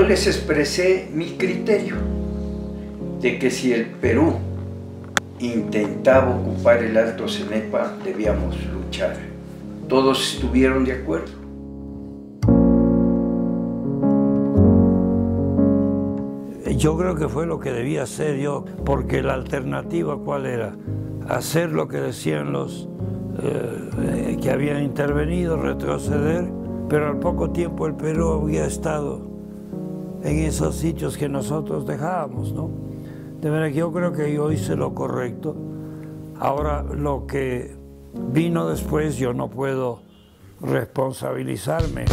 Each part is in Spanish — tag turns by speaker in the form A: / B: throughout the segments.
A: yo les expresé mi criterio de que si el Perú intentaba ocupar el Alto Cenepa, debíamos luchar. Todos estuvieron de acuerdo.
B: Yo creo que fue lo que debía hacer yo, porque la alternativa ¿cuál era? Hacer lo que decían los que habían intervenido, retroceder, pero al poco tiempo el Perú había estado en esos sitios que nosotros dejábamos, ¿no? De manera que yo creo que yo hice lo correcto. Ahora, lo que vino después, yo no puedo responsabilizarme.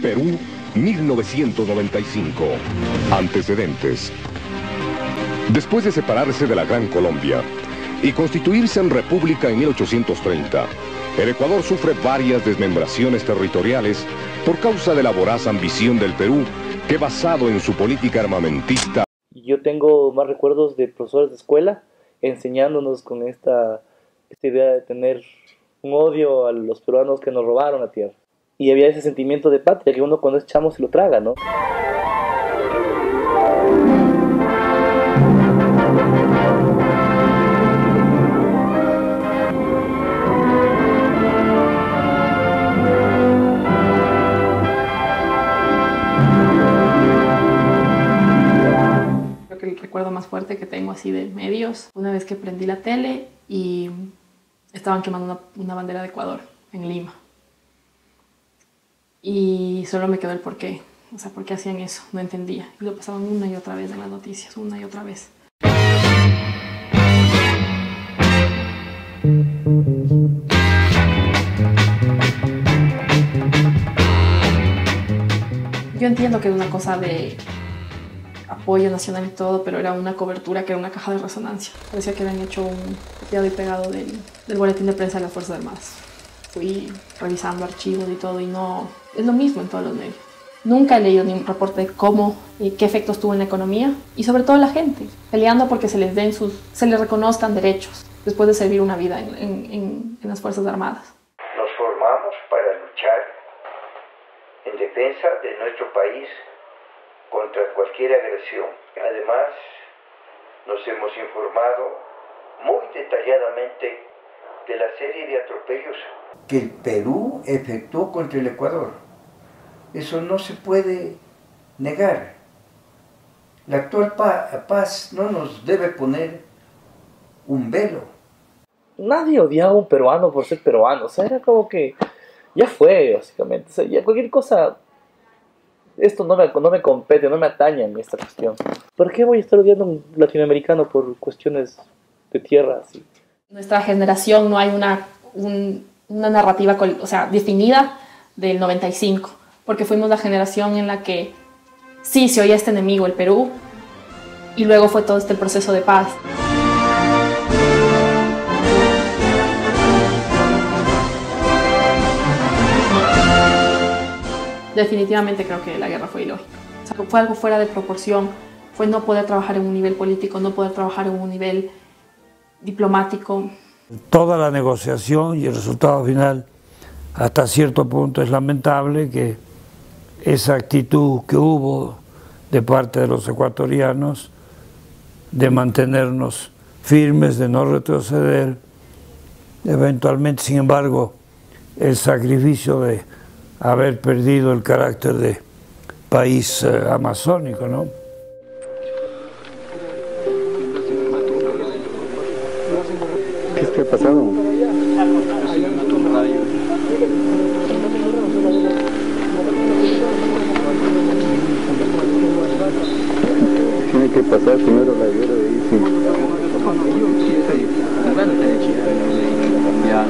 C: Perú, 1995. Antecedentes. Después de separarse de la Gran Colombia y constituirse en república en 1830, el Ecuador sufre varias desmembraciones territoriales por causa de la voraz ambición del Perú, que basado en su política armamentista.
D: Yo tengo más recuerdos de profesores de escuela enseñándonos con esta idea de tener un odio a los peruanos que nos robaron la tierra. Y había ese sentimiento de patria que uno cuando es chamo se lo traga, ¿no?
E: Creo que el recuerdo más fuerte que tengo así de medios, una vez que prendí la tele y estaban quemando una bandera de Ecuador en Lima. Y solo me quedó el por qué, o sea, por qué hacían eso, no entendía. Y lo pasaban una y otra vez en las noticias, una y otra vez. Yo entiendo que es una cosa de apoyo nacional y todo, pero era una cobertura que era una caja de resonancia. Parecía que habían hecho un copiado y pegado del boletín de prensa de las Fuerzas Armadas. Fui revisando archivos y todo y no... Es lo mismo en todos los medios. Nunca he leído ni un reporte de cómo y qué efectos tuvo en la economía y sobre todo la gente, peleando porque se les reconozcan derechos después de servir una vida en las Fuerzas Armadas.
A: Nos formamos para luchar en defensa de nuestro país contra cualquier agresión. Además, nos hemos informado muy detalladamente de la serie de atropellos que el Perú efectuó contra el Ecuador. Eso no se puede negar. La actual paz no nos debe poner un velo.
D: Nadie odiaba a un peruano por ser peruano, o sea, era como que ya fue, básicamente. O sea, ya cualquier cosa, esto no me compete, no me atañe en esta cuestión. ¿Por qué voy a estar odiando a un latinoamericano por cuestiones de tierra así?
E: Nuestra generación no hay una narrativa, o sea, definida del 95, porque fuimos la generación en la que sí se oía este enemigo, el Perú, y luego fue todo este proceso de paz. Definitivamente creo que la guerra fue ilógica. O sea, fue algo fuera de proporción, fue no poder trabajar en un nivel político, no poder trabajar en un nivel diplomático.
B: Toda la negociación y el resultado final, hasta cierto punto, es lamentable que esa actitud que hubo de parte de los ecuatorianos de mantenernos firmes, de no retroceder, eventualmente, sin embargo, el sacrificio de haber perdido el carácter de país amazónico, ¿no?
F: ¿Qué ha pasado? Tiene que pasar primero la guerra de ahí. no, yo sí estoy jugando derecho. Ya.